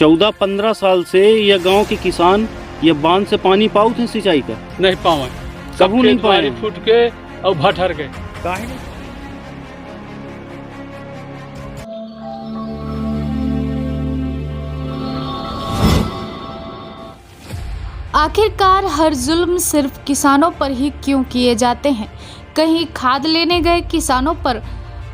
14-15 साल से यह गांव के किसान ये बांध से पानी पाऊ थे सिंचाई का नहीं पावे, कबू नहीं पाए, फूट के और भटर गए। काहे नहीं? आखिरकार हर जुल्म सिर्फ किसानों पर ही क्यों किए जाते हैं? कहीं खाद लेने गए किसानों पर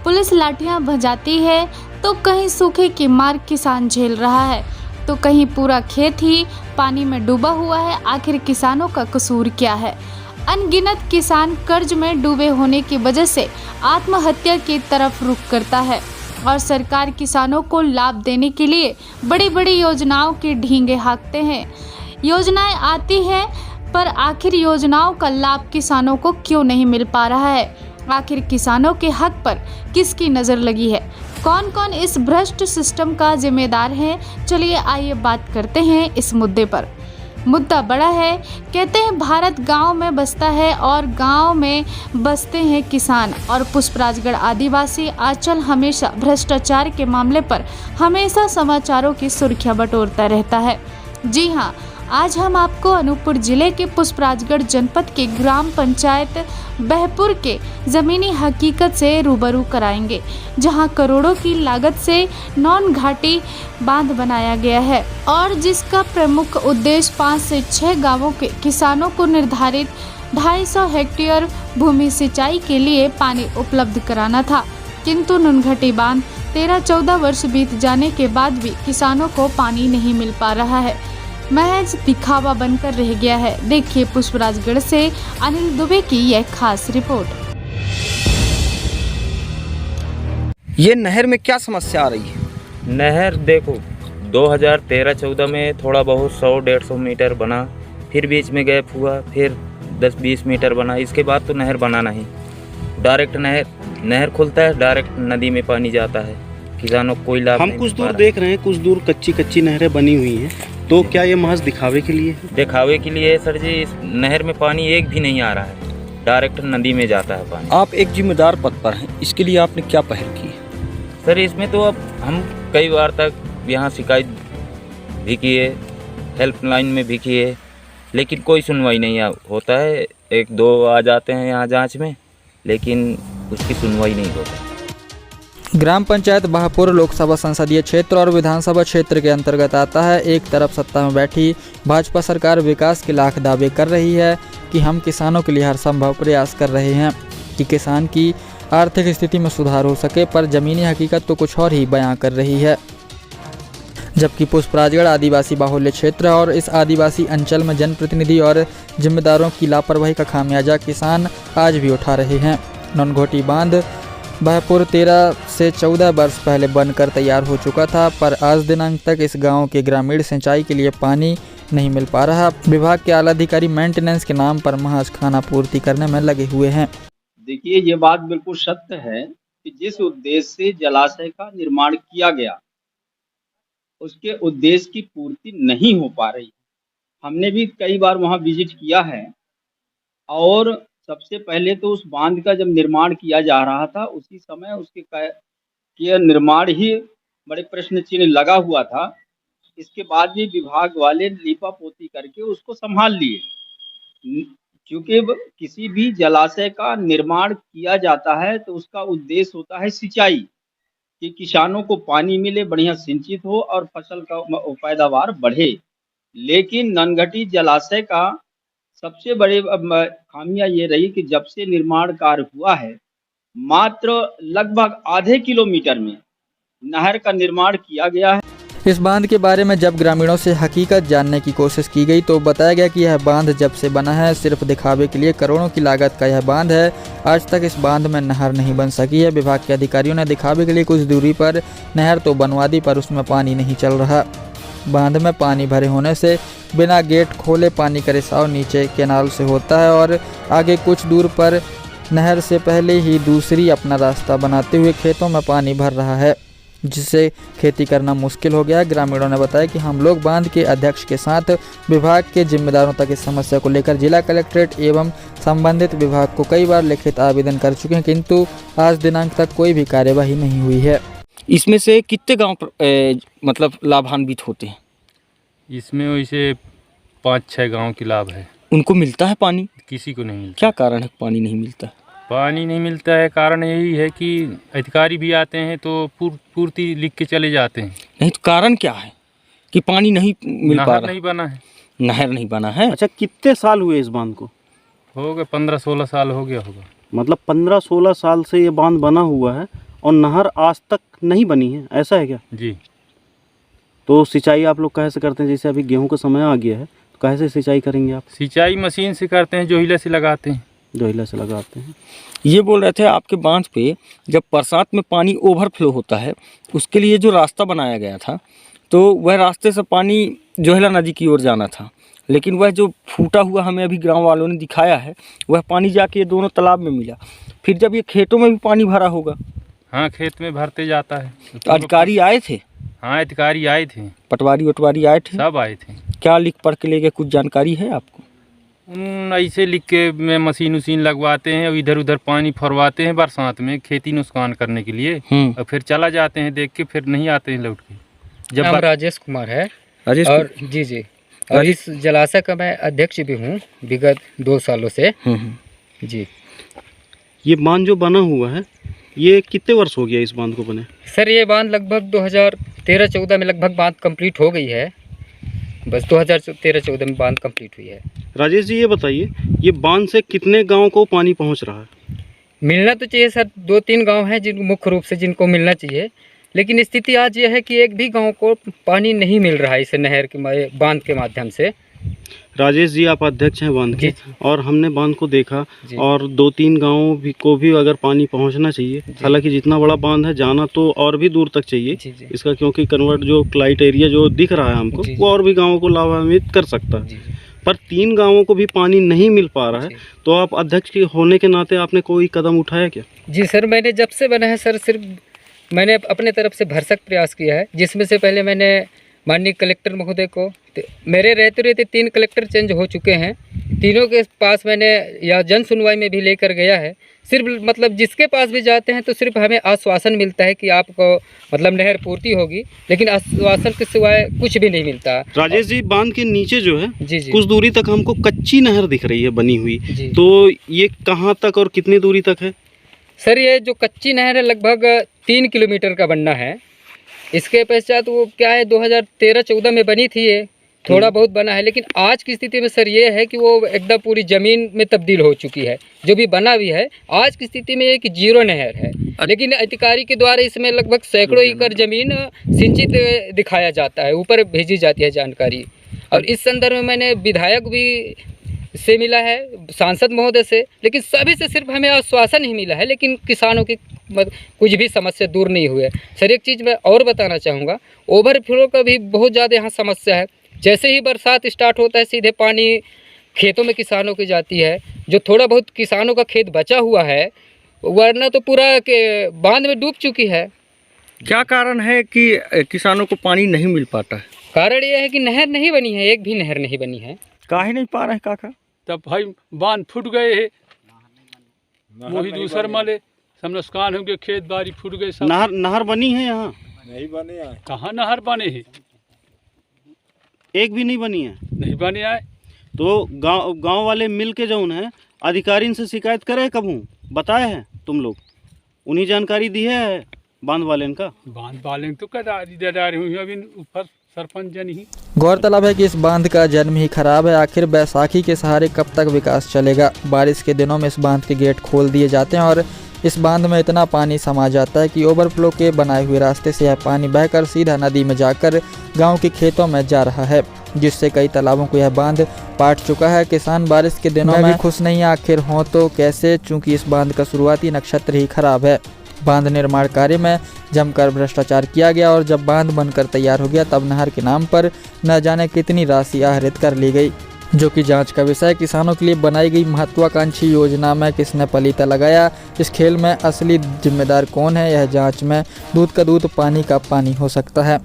पुलिस लाठियां बजाती है, तो कहीं सूखे की मार किसान झेल रहा है, तो कहीं पूरा खेत ही पानी में डूबा हुआ है। आखिर किसानों का कसूर क्या है? अनगिनत किसान कर्ज में डूबे होने की वजह से आत्महत्या की तरफ रुख करता है और सरकार किसानों को लाभ देने के लिए बड़ी बड़ी योजनाओं के ढींगे हाँकते हैं। योजनाएं आती हैं, पर आखिर योजनाओं का लाभ किसानों को क्यों नहीं मिल पा रहा है? आखिर किसानों के हक पर किसकी नज़र लगी है? कौन कौन इस भ्रष्ट सिस्टम का जिम्मेदार है? चलिए आइए बात करते हैं इस मुद्दे पर। मुद्दा बड़ा है। कहते हैं भारत गांव में बसता है और गांव में बसते हैं किसान, और पुष्पराजगढ़ आदिवासी अंचल हमेशा भ्रष्टाचार के मामले पर हमेशा समाचारों की सुर्खियां बटोरता रहता है। जी हाँ, आज हम आपको अनूपपुर जिले के पुष्पराजगढ़ जनपद के ग्राम पंचायत बहपुर के ज़मीनी हकीकत से रूबरू कराएंगे, जहां करोड़ों की लागत से नौन घाटी बांध बनाया गया है और जिसका प्रमुख उद्देश्य 5 से 6 गांवों के किसानों को निर्धारित 250 हेक्टेयर भूमि सिंचाई के लिए पानी उपलब्ध कराना था। किंतु नूनघटी बांध 13-14 वर्ष बीत जाने के बाद भी किसानों को पानी नहीं मिल पा रहा है, महज दिखावा बनकर रह गया है। देखिए पुष्पराजगढ़ से अनिल दुबे की यह खास रिपोर्ट। ये नहर में क्या समस्या आ रही है? नहर देखो 2013-14 में थोड़ा बहुत 100-150 मीटर बना, फिर बीच में गैप हुआ, फिर 10-20 मीटर बना, इसके बाद तो नहर बना नहीं। डायरेक्ट नहर खुलता है, डायरेक्ट नदी में पानी जाता है, किसानों को कोई लाभ नहीं। हम कुछ दूर देख रहे हैं, कुछ दूर कच्ची नहरें बनी हुई हैं, तो क्या ये महज दिखावे के लिए है? दिखावे के लिए सर जी, इस नहर में पानी एक भी नहीं आ रहा है, डायरेक्ट नदी में जाता है पानी। आप एक जिम्मेदार पद पर हैं, इसके लिए आपने क्या पहल की? सर इसमें तो अब हम कई बार तक यहाँ शिकायत भी किए, हेल्पलाइन में भी किए, लेकिन कोई सुनवाई नहीं होता है। 1-2 आ जाते हैं यहाँ जांच में, लेकिन उसकी सुनवाई नहीं होती। ग्राम पंचायत बहपुर लोकसभा संसदीय क्षेत्र और विधानसभा क्षेत्र के अंतर्गत आता है। एक तरफ सत्ता में बैठी भाजपा सरकार विकास के लाख दावे कर रही है कि हम किसानों के लिए हर संभव प्रयास कर रहे हैं कि किसान की आर्थिक स्थिति में सुधार हो सके, पर ज़मीनी हकीकत तो कुछ और ही बयां कर रही है। जबकि पुष्पराजगढ़ आदिवासी बाहुल्य क्षेत्र और इस आदिवासी अंचल में जनप्रतिनिधि और जिम्मेदारों की लापरवाही का खामियाजा किसान आज भी उठा रहे हैं। नौनघोटी बांध बहपुर 13 से 14 वर्ष पहले बनकर तैयार हो चुका था, पर आज दिनांक तक इस गांव के ग्रामीण सिंचाई के लिए पानी नहीं मिल पा रहा। विभाग के आला अधिकारी मेंटेनेंस के नाम पर महज खाना पूर्ति करने में लगे हुए हैं। देखिए, ये बात बिल्कुल सत्य है कि जिस उद्देश्य से जलाशय का निर्माण किया गया, उसके उद्देश्य की पूर्ति नहीं हो पा रही। हमने भी कई बार वहां विजिट किया है, और सबसे पहले तो उस बांध का जब निर्माण किया जा रहा था, उसी समय उसके निर्माण ही बड़े प्रश्न चिन्ह लगा हुआ था। इसके बाद भी विभाग वाले लीपा पोती करके उसको संभाल लिए। क्योंकि किसी भी जलाशय का निर्माण किया जाता है तो उसका उद्देश्य होता है सिंचाई, कि किसानों को पानी मिले, बढ़िया सिंचित हो और फसल का पैदावार बढ़े। लेकिन ननघटी जलाशय का सबसे बड़े खामियां ये रही कि जब से निर्माण कार्य हुआ है, मात्र लगभग आधे किलोमीटर में नहर का निर्माण किया गया है। इस बांध के बारे में जब ग्रामीणों से हकीकत जानने की कोशिश की गई तो बताया गया कि यह बांध जब से बना है सिर्फ दिखावे के लिए करोड़ों की लागत का यह बांध है। आज तक इस बांध में नहर नहीं बन सकी है। विभाग के अधिकारियों ने दिखावे के लिए कुछ दूरी पर नहर तो बनवा दी, पर उसमें पानी नहीं चल रहा। बांध में पानी भरे होने से बिना गेट खोले पानी का रिसाव नीचे कैनाल से होता है और आगे कुछ दूर पर नहर से पहले ही दूसरी अपना रास्ता बनाते हुए खेतों में पानी भर रहा है, जिससे खेती करना मुश्किल हो गया है। ग्रामीणों ने बताया कि हम लोग बांध के अध्यक्ष के साथ विभाग के जिम्मेदारों तक इस समस्या को लेकर जिला कलेक्ट्रेट एवं संबंधित विभाग को कई बार लिखित आवेदन कर चुके हैं, किंतु आज दिनांक तक कोई भी कार्यवाही नहीं हुई है। इसमें से कितने गांव मतलब लाभान्वित होते हैं? इसमें वैसे 5-6 गांव के लाभ है, उनको मिलता है पानी? किसी को नहीं मिलता। क्या कारण है पानी नहीं मिलता है? पानी नहीं मिलता है, कारण यही है कि अधिकारी भी आते हैं तो पूर्ति लिख के चले जाते हैं। नहीं तो कारण क्या है कि पानी नहीं मिल पा नहर रहा? नहीं बना है। नहर नहीं बना है। अच्छा, कितने साल हुए इस बांध को? हो गए 15-16 साल हो गया होगा। मतलब 15-16 साल से ये बांध बना हुआ है और नहर आज तक नहीं बनी है, ऐसा है क्या? जी। तो सिंचाई आप लोग कैसे करते हैं? जैसे अभी गेहूं का समय आ गया है तो कैसे सिंचाई करेंगे आप? सिंचाई मशीन से करते हैं, जोहिला से लगाते हैं। जोहिला से लगाते हैं। ये बोल रहे थे आपके बांध पे जब बरसात में पानी ओवरफ्लो होता है उसके लिए जो रास्ता बनाया गया था तो वह रास्ते से पानी जोहिला नदी की ओर जाना था, लेकिन वह जो फूटा हुआ हमें अभी गांव वालों ने दिखाया है वह पानी जाके ये दोनों तालाब में मिला। फिर जब ये खेतों में भी पानी भरा होगा? हाँ, खेत में भरते जाता है। तो अधिकारी आए थे? हाँ, अधिकारी आए थे, पटवारी आए थे? सब आए थे। क्या लिख पढ़ के ले गए, कुछ जानकारी है आपको? ऐसे लिख के में मशीन उसीन लगवाते हैं और इधर उधर पानी फरवाते हैं बरसात में खेती नुकसान करने के लिए, और फिर चला जाते हैं देख के, फिर नहीं आते हैं लौट के। नाम राजेश कुमार है। राजेश और जी और इस जलाशय का मैं अध्यक्ष भी हूँ विगत 2 सालों से। जी। ये बांध जो बना हुआ है ये कितने वर्ष हो गया इस बांध को बने? सर ये बांध लगभग 2013-14 में लगभग बांध कंप्लीट हो गई है। बस 2013-14 में बांध कंप्लीट हुई है। राजेश जी ये बताइए, ये बांध से कितने गांव को पानी पहुंच रहा है? मिलना तो चाहिए सर, 2-3 गांव हैं जिन मुख्य रूप से जिनको मिलना चाहिए, लेकिन स्थिति आज ये है कि एक भी गांव को पानी नहीं मिल रहा है इस नहर के बांध के माध्यम से। राजेश जी आप अध्यक्ष हैं बांध के, और हमने बांध को देखा और 2-3 गाँव भी को भी अगर पानी पहुंचना चाहिए, हालांकि जितना बड़ा बांध है जाना तो और भी दूर तक चाहिए इसका, क्योंकि कन्वर्ट जो क्लाइट एरिया जो दिख रहा है हमको वो और भी गाँवों को लाभान्वित कर सकता है, पर 3 गाँवों को भी पानी नहीं मिल पा रहा है। तो आप अध्यक्ष के होने के नाते आपने कोई कदम उठाया क्या? जी सर, मैंने जब से बना है सर सिर्फ मैंने अपने तरफ से भरसक प्रयास किया है, जिसमें से पहले मैंने माननीय कलेक्टर महोदय को, मेरे रहते 3 कलेक्टर चेंज हो चुके हैं, तीनों के पास मैंने या जन सुनवाई में भी लेकर गया है। सिर्फ मतलब जिसके पास भी जाते हैं तो सिर्फ हमें आश्वासन मिलता है कि आपको मतलब नहर पूर्ति होगी, लेकिन आश्वासन के सिवाय कुछ भी नहीं मिलता। राजेश जी बांध के नीचे जो है जी कुछ दूरी तक हमको कच्ची नहर दिख रही है बनी हुई, तो ये कहाँ तक और कितनी दूरी तक है? सर ये जो कच्ची नहर है लगभग 3 किलोमीटर का बनना है। इसके पश्चात वो क्या है 2013-14 में बनी थी, ये थोड़ा बहुत बना है, लेकिन आज की स्थिति में सर ये है कि वो एकदम पूरी ज़मीन में तब्दील हो चुकी है। जो भी बना भी है आज की स्थिति में एक 0 नहर है, लेकिन अधिकारी के द्वारा इसमें लगभग सैकड़ों एकड़ ज़मीन सिंचित दिखाया जाता है, ऊपर भेजी जाती है जानकारी। और इस संदर्भ में मैंने विधायक भी से मिला है, सांसद महोदय से, लेकिन सभी से सिर्फ हमें आश्वासन ही मिला है, लेकिन किसानों की कुछ भी समस्या दूर नहीं हुई है। सर एक चीज़ मैं और बताना चाहूँगा, ओवरफ्लो का भी बहुत ज़्यादा यहाँ समस्या है। जैसे ही बरसात स्टार्ट होता है सीधे पानी खेतों में किसानों की जाती है, जो थोड़ा बहुत किसानों का खेत बचा हुआ है वरना तो पूरा के बांध में डूब चुकी है। क्या कारण है कि किसानों को पानी नहीं मिल पाता है? कारण ये है कि नहर नहीं बनी है, एक भी नहर नहीं बनी है। काहे नहीं पा रहे हैं काका? तब भाई बांध फूट गए है, वही दूसर माले सब नुकसान हो गए, खेत बाड़ी फूट गए सब। नहर बनी है यहाँ? नहीं बने है। कहाँ नहर बने है? एक भी नहीं बनी है। नहीं बने आए तो गांव वाले मिल के जो है अधिकारी से शिकायत करे कबू बताए हैं तुम लोग? उन्हीं जानकारी दी है बांध वाले का? बांध वाले तो कदारी हुई अभी ऊपर सरपंच जन ही। गौरतलब है कि इस बांध का जन्म ही खराब है। आखिर बैसाखी के सहारे कब तक विकास चलेगा? बारिश के दिनों में इस बांध के गेट खोल दिए जाते हैं और इस बांध में इतना पानी समा जाता है कि ओवरफ्लो के बनाए हुए रास्ते से यह पानी बहकर सीधा नदी में जाकर गांव के खेतों में जा रहा है, जिससे कई तालाबों को यह बांध पाट चुका है। किसान बारिश के दिनों में भी खुश नहीं, आखिर हों तो कैसे, चूँकि इस बांध का शुरुआती नक्षत्र ही खराब है। बांध निर्माण कार्य में जमकर भ्रष्टाचार किया गया और जब बांध बनकर तैयार हो गया तब नहर के नाम पर न जाने कितनी राशि आहरित कर ली गई, जो कि जांच का विषय। किसानों के लिए बनाई गई महत्वाकांक्षी योजना में किसने पलीता लगाया, इस खेल में असली जिम्मेदार कौन है, यह जांच में दूध का दूध पानी का पानी हो सकता है।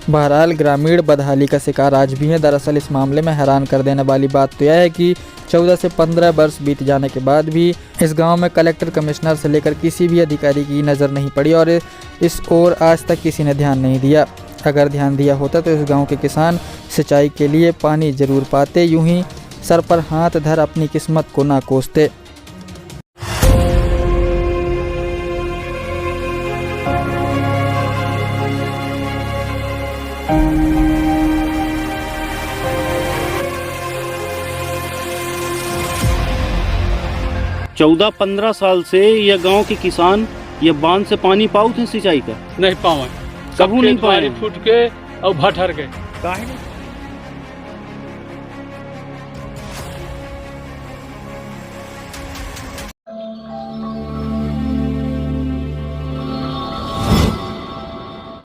बहरहाल ग्रामीण बदहाली का शिकार आज भी है। दरअसल इस मामले में हैरान कर देने वाली बात तो यह है कि 14 से 15 वर्ष बीत जाने के बाद भी इस गांव में कलेक्टर, कमिश्नर से लेकर किसी भी अधिकारी की नज़र नहीं पड़ी और इस ओर आज तक किसी ने ध्यान नहीं दिया। अगर ध्यान दिया होता तो इस गांव के किसान सिंचाई के लिए पानी जरूर पाते, यूं ही सर पर हाथ धर अपनी किस्मत को ना कोसते। चौदह 15 साल से यह गांव के किसान ये बांध से पानी पाऊ थे सिंचाई का नहीं पावे, कबू नहीं पाए, फूट के और भटर गए।